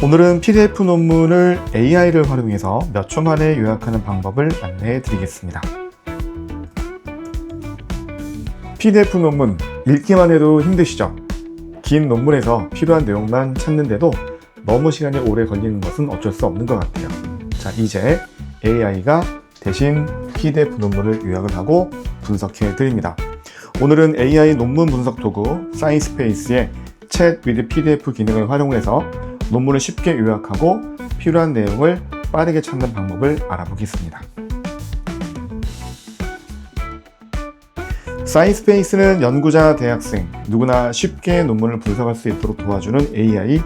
오늘은 PDF 논문을 AI를 활용해서 몇 초 만에 요약하는 방법을 안내해 드리겠습니다. PDF 논문 읽기만 해도 힘드시죠? 긴 논문에서 필요한 내용만 찾는데도 너무 시간이 오래 걸리는 것은 어쩔 수 없는 것 같아요. 자, 이제 AI가 대신 PDF 논문을 요약을 하고 분석해 드립니다. 오늘은 AI 논문 분석 도구 사이언스페이스의 Chat with PDF 기능을 활용해서 논문을 쉽게 요약하고 필요한 내용을 빠르게 찾는 방법을 알아보겠습니다. 사이언스페이스는 연구자, 대학생, 누구나 쉽게 논문을 분석할 수 있도록 도와주는 AI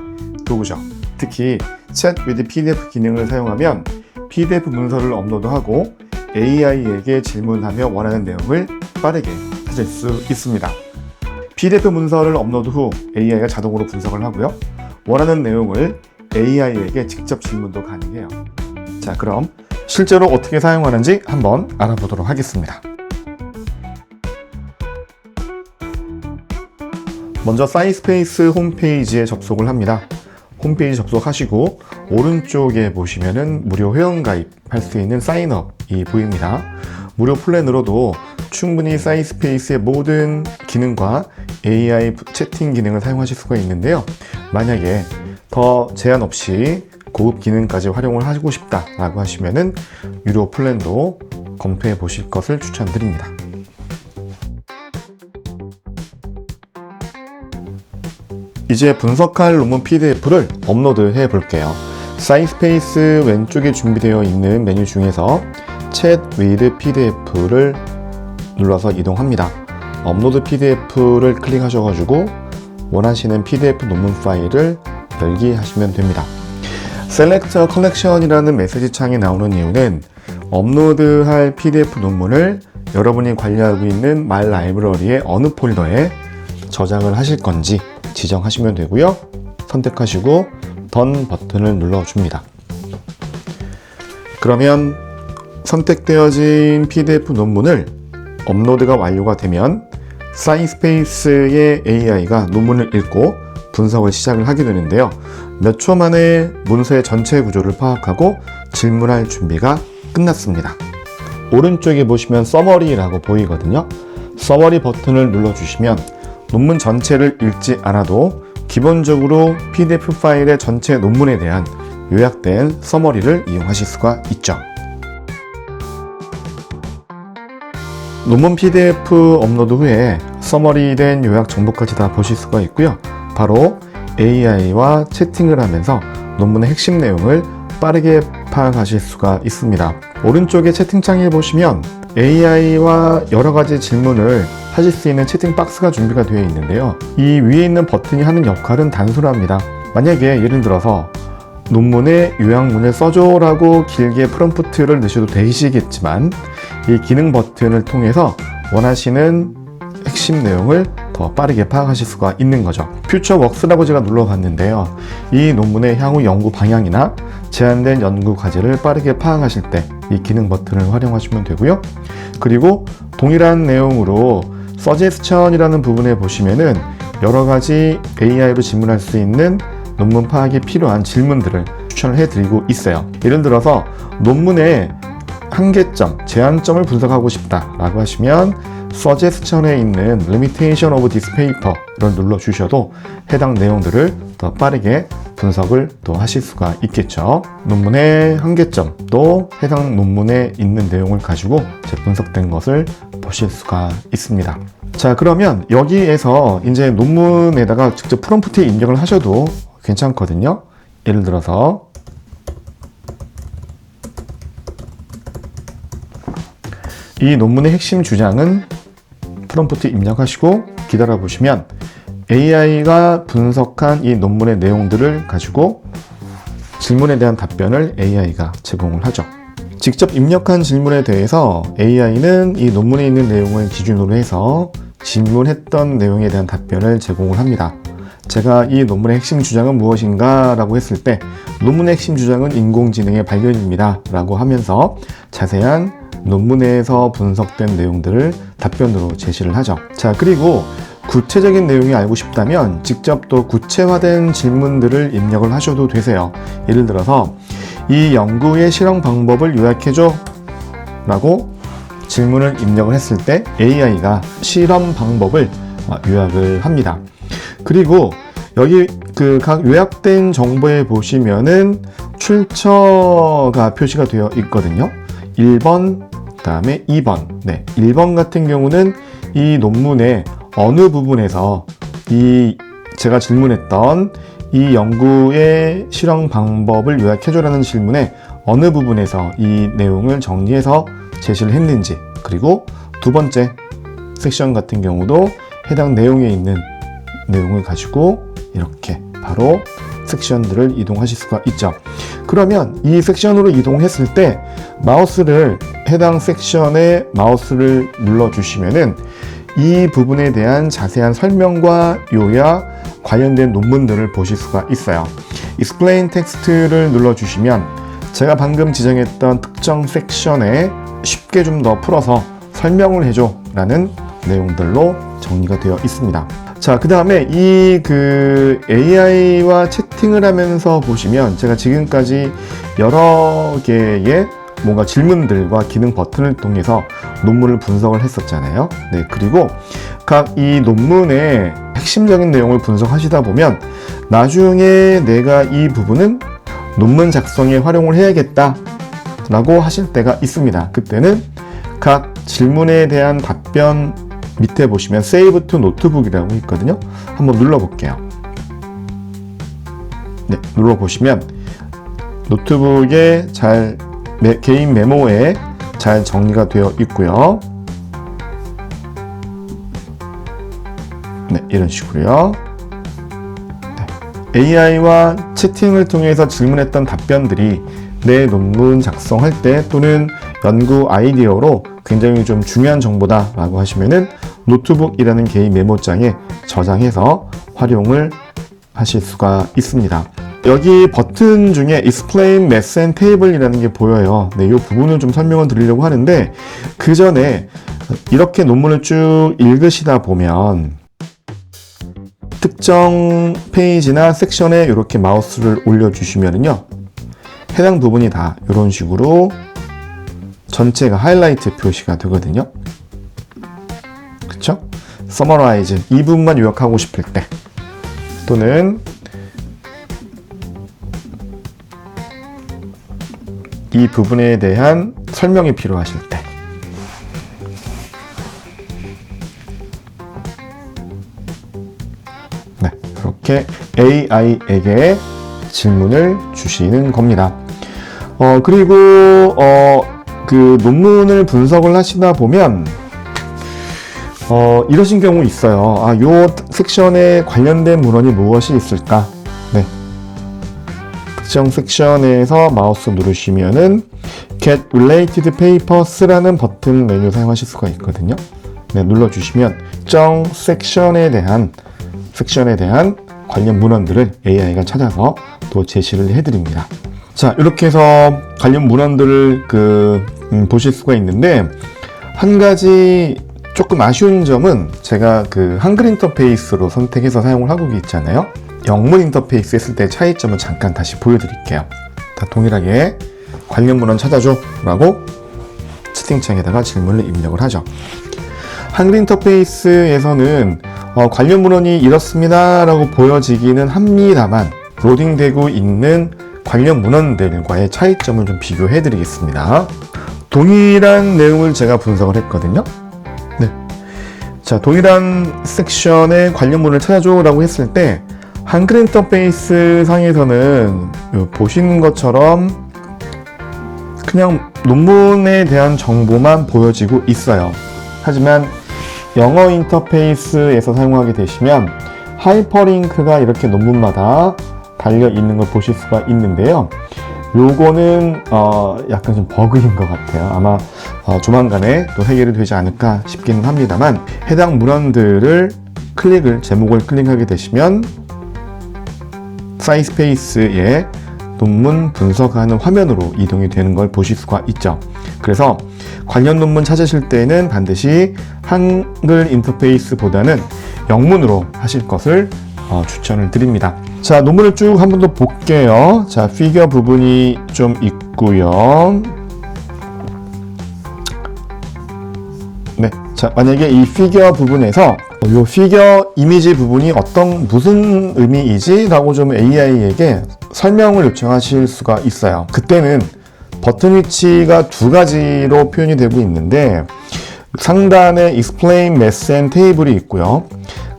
도구죠. 특히 Chat with PDF 기능을 사용하면 PDF 문서를 업로드하고 AI에게 질문하며 원하는 내용을 빠르게 찾을 수 있습니다. PDF 문서를 업로드 후 AI가 자동으로 분석을 하고요. 원하는 내용을 AI에게 직접 질문도 가능해요. 자, 그럼 실제로 어떻게 사용하는지 한번 알아보도록 하겠습니다. 먼저 사이언스페이스 홈페이지에 접속을 합니다. 홈페이지 접속하시고 오른쪽에 보시면은 무료 회원 가입할 수 있는 사인업이 보입니다. 무료 플랜으로도 충분히 사이언스페이스의 모든 기능과 AI 채팅 기능을 사용하실 수가 있는데요. 만약에 더 제한 없이 고급 기능까지 활용을 하고 싶다라고 하시면은 유료 플랜도 검토해 보실 것을 추천드립니다. 이제 분석할 논문 PDF를 업로드해 볼게요. 사이언스페이스 왼쪽에 준비되어 있는 메뉴 중에서 Chat with PDF를 눌러서 이동합니다. 업로드 PDF를 클릭하셔가지고 원하시는 PDF 논문 파일을 열기 하시면 됩니다. Select a Collection이라는 메시지 창이 나오는 이유는 업로드할 PDF 논문을 여러분이 관리하고 있는 My Library의 어느 폴더에 저장을 하실 건지 지정하시면 되고요. 선택하시고 Done 버튼을 눌러줍니다. 그러면 선택되어진 PDF 논문을 업로드가 완료가 되면 사이언스페이스의 AI가 논문을 읽고 분석을 시작을 하게 되는데요. 몇 초 만에 문서의 전체 구조를 파악하고 질문할 준비가 끝났습니다. 오른쪽에 보시면 Summary라고 보이거든요. Summary 버튼을 눌러주시면 논문 전체를 읽지 않아도 기본적으로 PDF 파일의 전체 논문에 대한 요약된 서머리를 이용하실 수가 있죠. 논문 PDF 업로드 후에 서머리된 요약 정보까지 다 보실 수가 있고요. 바로 AI와 채팅을 하면서 논문의 핵심 내용을 빠르게 파악하실 수가 있습니다. 오른쪽에 채팅창에 보시면 AI와 여러 가지 질문을 하실 수 있는 채팅 박스가 준비가 되어 있는데요. 이 위에 있는 버튼이 하는 역할은 단순합니다. 만약에 예를 들어서 논문의 요약문을 써줘라고 길게 프롬프트를 넣으셔도 되시겠지만 이 기능 버튼을 통해서 원하시는 핵심 내용을 더 빠르게 파악하실 수가 있는 거죠. 퓨처웍스라고 제가 눌러봤는데요. 이 논문의 향후 연구 방향이나 제한된 연구 과제를 빠르게 파악하실 때 이 기능 버튼을 활용하시면 되고요. 그리고 동일한 내용으로 서제스천이라는 부분에 보시면은 여러 가지 AI로 질문할 수 있는 논문 파악이 필요한 질문들을 추천을 해드리고 있어요. 예를 들어서 논문의 한계점, 제한점을 분석하고 싶다라고 하시면 서제스천에 있는 Limitation of this paper를 눌러주셔도 해당 내용들을 더 빠르게 분석을 또 하실 수가 있겠죠. 논문의 한계점도 해당 논문에 있는 내용을 가지고 분석된 것을 보실 수가 있습니다. 자, 그러면 여기에서 이제 논문에다가 직접 프롬프트에 입력을 하셔도 괜찮거든요. 예를 들어서 이 논문의 핵심 주장은 프롬프트 입력하시고 기다려 보시면 AI가 분석한 이 논문의 내용들을 가지고 질문에 대한 답변을 AI가 제공을 하죠. 직접 입력한 질문에 대해서 AI는 이 논문에 있는 내용을 기준으로 해서 질문했던 내용에 대한 답변을 제공을 합니다. 제가 이 논문의 핵심 주장은 무엇인가 라고 했을 때 논문의 핵심 주장은 인공지능의 발견입니다 라고 하면서 자세한 논문에서 분석된 내용들을 답변으로 제시를 하죠. 자, 그리고 구체적인 내용이 알고 싶다면 직접 또 구체화된 질문들을 입력을 하셔도 되세요. 예를 들어서 이 연구의 실험 방법을 요약해줘 라고 질문을 입력을 했을 때 AI가 실험 방법을 요약을 합니다. 그리고 여기 그 각 요약된 정보에 보시면은 출처가 표시가 되어 있거든요. 1번, 그 다음에 2번. 네, 1번 같은 경우는 이 논문의 어느 부분에서 제가 질문했던 이 연구의 실험 방법을 요약해줘라는 질문에 어느 부분에서 이 내용을 정리해서 제시를 했는지, 그리고 두 번째 섹션 같은 경우도 해당 내용에 있는 내용을 가지고 이렇게 바로 섹션들을 이동하실 수가 있죠. 그러면 이 섹션으로 이동했을 때 해당 섹션에 마우스를 눌러주시면은 이 부분에 대한 자세한 설명과 요약, 관련된 논문들을 보실 수가 있어요. Explain 텍스트를 눌러주시면 제가 방금 지정했던 특정 섹션에 쉽게 좀 더 풀어서 설명을 해줘 라는 내용들로 정리가 되어 있습니다. 자, 그 다음에 AI와 채팅을 하면서 보시면 제가 지금까지 여러 개의 뭔가 질문들과 기능 버튼을 통해서 논문을 분석을 했었잖아요. 네, 그리고 각 이 논문의 핵심적인 내용을 분석하시다 보면 나중에 내가 이 부분은 논문 작성에 활용을 해야겠다 라고 하실 때가 있습니다. 그때는 각 질문에 대한 답변 밑에 보시면 Save to Notebook이라고 있거든요. 한번 눌러볼게요. 네, 눌러보시면 노트북에 개인 메모에 잘 정리가 되어 있고요. 네, 이런 식으로요. 네, AI와 채팅을 통해서 질문했던 답변들이 내 논문 작성할 때 또는 연구 아이디어로 굉장히 좀 중요한 정보다 라고 하시면은 노트북이라는 개인 메모장에 저장해서 활용을 하실 수가 있습니다. 여기 버튼 중에 Explain Math and Table 이라는 게 보여요. 네, 이 부분을 좀 설명을 드리려고 하는데 그 전에 이렇게 논문을 쭉 읽으시다 보면 특정 페이지나 섹션에 이렇게 마우스를 올려주시면요, 해당 부분이 다 이런 식으로 전체가 하이라이트 표시가 되거든요. 그쵸? Summarize, 이 부분만 요약하고 싶을 때, 또는 이 부분에 대한 설명이 필요하실 때, 네, 이렇게 AI에게 질문을 주시는 겁니다. 그리고 그 논문을 분석을 하시다 보면 이러신 경우 있어요. 요 섹션에 관련된 문헌이 무엇이 있을까? 네, 특정 섹션에서 마우스 누르시면은 Get Related Papers라는 버튼 메뉴 사용하실 수가 있거든요. 네, 눌러주시면 특정 섹션에 대한 관련 문헌들을 AI가 찾아서 또 제시를 해드립니다. 자, 이렇게 해서 관련 문헌들을 보실 수가 있는데, 한 가지 조금 아쉬운 점은 제가 한글 인터페이스로 선택해서 사용을 하고 있잖아요. 영문 인터페이스 했을 때 차이점을 잠깐 다시 보여드릴게요. 다 동일하게 관련 문헌 찾아줘 라고 채팅창에다가 질문을 입력을 하죠. 한글 인터페이스에서는 관련 문헌이 이렇습니다 라고 보여지기는 합니다만, 로딩되고 있는 관련 문헌들과의 차이점을 좀 비교해 드리겠습니다. 동일한 내용을 제가 분석을 했거든요. 네. 자, 동일한 섹션의 관련 문헌을 찾아줘 라고 했을 때 한글 인터페이스 상에서는 보시는 것처럼 그냥 논문에 대한 정보만 보여지고 있어요. 하지만 영어 인터페이스에서 사용하게 되시면 하이퍼링크가 이렇게 논문마다 달려 있는 걸 보실 수가 있는데요. 요거는 약간 좀 버그인 것 같아요. 아마 조만간에 또 해결이 되지 않을까 싶기는 합니다만, 해당 문헌들을 제목을 클릭하게 되시면 사이스페이스에 논문 분석하는 화면으로 이동이 되는 걸 보실 수가 있죠. 그래서 관련 논문 찾으실 때는 반드시 한글 인터페이스보다는 영문으로 하실 것을 추천을 드립니다. 자, 논문을 쭉 한 번 더 볼게요. 자, 피겨 부분이 좀 있고요. 네, 자, 만약에 이 피겨 부분에서 이 피겨 이미지 부분이 무슨 의미이지? 라고 좀 AI에게 설명을 요청하실 수가 있어요. 그때는 버튼 위치가 두 가지로 표현이 되고 있는데, 상단에 Explain, Math and Table이 있고요.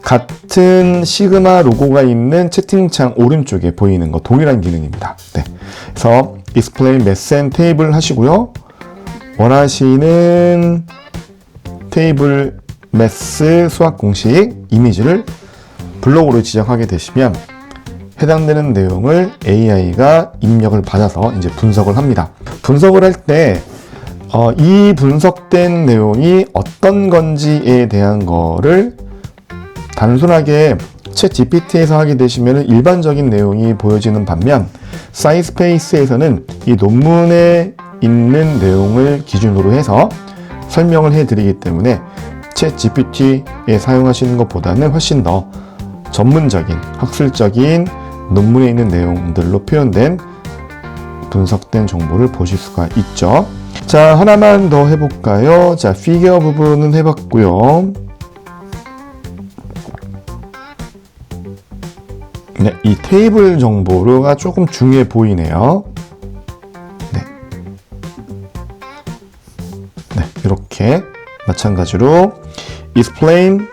같은 시그마 로고가 있는 채팅창 오른쪽에 보이는 거 동일한 기능입니다. 네. 그래서 Explain, Math and Table 하시고요. 원하시는 테이블, 매스, 수학 공식, 이미지를 블록으로 지정하게 되시면 해당되는 내용을 AI가 입력을 받아서 이제 분석을 합니다. 분석을 할 때 이 분석된 내용이 어떤 건지에 대한 거를 단순하게 챗 GPT에서 하게 되시면 일반적인 내용이 보여지는 반면, 사이스페이스에서는 이 논문에 있는 내용을 기준으로 해서 설명을 해드리기 때문에 챗 GPT에 사용하시는 것보다는 훨씬 더 전문적인 학술적인 논문에 있는 내용들로 표현된 분석된 정보를 보실 수가 있죠. 자, 하나만 더 해볼까요? 자, 피겨 부분은 해봤고요. 네, 이 테이블 정보가 조금 중요해 보이네요. 네. 네, 이렇게 마찬가지로 Explain,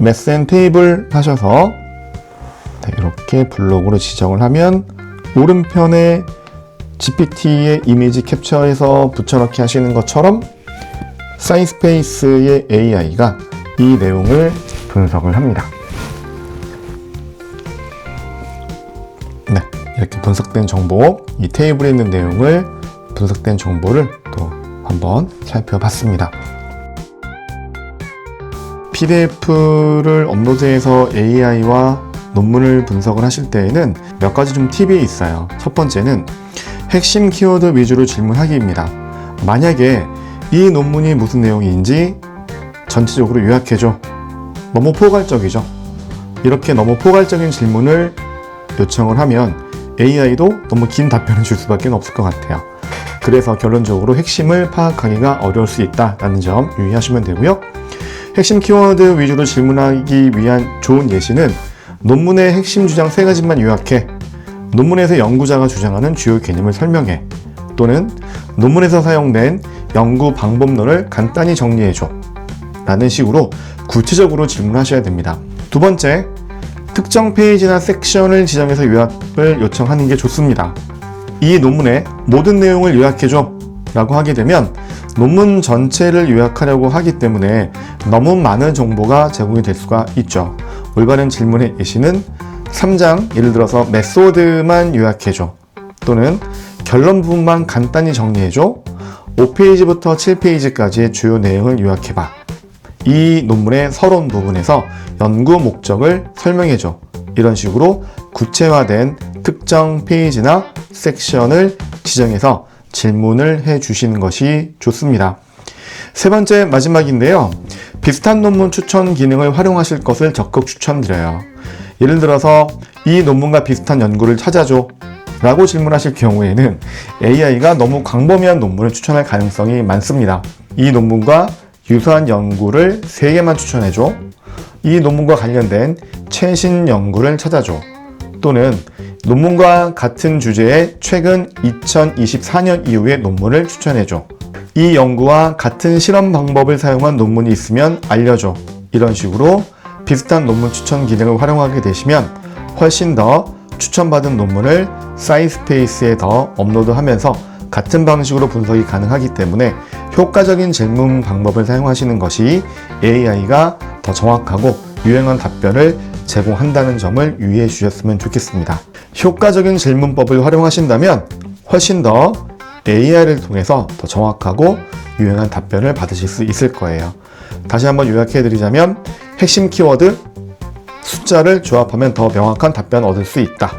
Math and Table 하셔서 네, 이렇게 블록으로 지정을 하면 오른편에 GPT의 이미지 캡처해서 붙여넣기 하시는 것처럼 사이스페이스의 AI가 이 내용을 분석을 합니다. 네, 이렇게 분석된 정보, 이 테이블에 있는 내용을 분석된 정보를 또 한번 살펴봤습니다. PDF를 업로드해서 AI와 논문을 분석을 하실 때에는 몇 가지 좀 팁이 있어요. 첫 번째는 핵심 키워드 위주로 질문하기입니다. 만약에 이 논문이 무슨 내용인지 전체적으로 요약해줘. 너무 포괄적이죠. 이렇게 너무 포괄적인 질문을 요청을 하면 AI도 너무 긴 답변을 줄 수밖에 없을 것 같아요. 그래서 결론적으로 핵심을 파악하기가 어려울 수 있다는 점 유의하시면 되고요. 핵심 키워드 위주로 질문하기 위한 좋은 예시는 논문의 핵심 주장 3가지만 요약해. 논문에서 연구자가 주장하는 주요 개념을 설명해. 또는 논문에서 사용된 연구 방법론을 간단히 정리해줘. 라는 식으로 구체적으로 질문하셔야 됩니다. 두 번째, 특정 페이지나 섹션을 지정해서 요약을 요청하는 게 좋습니다. 이 논문의 모든 내용을 요약해줘 라고 하게 되면 논문 전체를 요약하려고 하기 때문에 너무 많은 정보가 제공이 될 수가 있죠. 올바른 질문의 예시는 3장, 예를 들어서 메소드만 요약해줘. 또는 결론 부분만 간단히 정리해줘. 5페이지부터 7페이지까지의 주요 내용을 요약해봐. 이 논문의 서론 부분에서 연구 목적을 설명해줘. 이런 식으로 구체화된 특정 페이지나 섹션을 지정해서 질문을 해주시는 것이 좋습니다. 세 번째, 마지막인데요. 비슷한 논문 추천 기능을 활용하실 것을 적극 추천드려요. 예를 들어서 이 논문과 비슷한 연구를 찾아줘 라고 질문하실 경우에는 AI가 너무 광범위한 논문을 추천할 가능성이 많습니다. 이 논문과 유사한 연구를 3개만 추천해줘. 이 논문과 관련된 최신 연구를 찾아줘. 또는 논문과 같은 주제의 최근 2024년 이후의 논문을 추천해줘. 이 연구와 같은 실험 방법을 사용한 논문이 있으면 알려줘. 이런 식으로 비슷한 논문 추천 기능을 활용하게 되시면 훨씬 더 추천받은 논문을 사이스페이스에 더 업로드하면서 같은 방식으로 분석이 가능하기 때문에 효과적인 질문 방법을 사용하시는 것이 AI가 더 정확하고 유용한 답변을 제공한다는 점을 유의해 주셨으면 좋겠습니다. 효과적인 질문법을 활용하신다면 훨씬 더 AI를 통해서 더 정확하고 유용한 답변을 받으실 수 있을 거예요. 다시 한번 요약해 드리자면 핵심 키워드, 숫자를 조합하면 더 명확한 답변을 얻을 수 있다.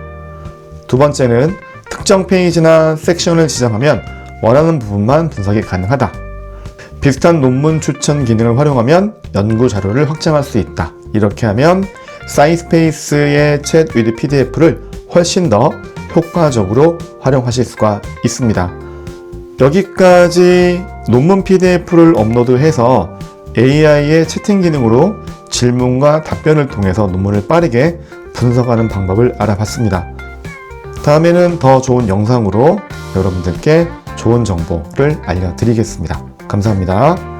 두 번째는 특정 페이지나 섹션을 지정하면 원하는 부분만 분석이 가능하다. 비슷한 논문 추천 기능을 활용하면 연구 자료를 확장할 수 있다. 이렇게 하면 사이스페이스의 챗 위드 PDF를 훨씬 더 효과적으로 활용하실 수가 있습니다. 여기까지 논문 PDF를 업로드해서 AI의 채팅 기능으로 질문과 답변을 통해서 논문을 빠르게 분석하는 방법을 알아봤습니다. 다음에는 더 좋은 영상으로 여러분들께 좋은 정보를 알려드리겠습니다. 감사합니다.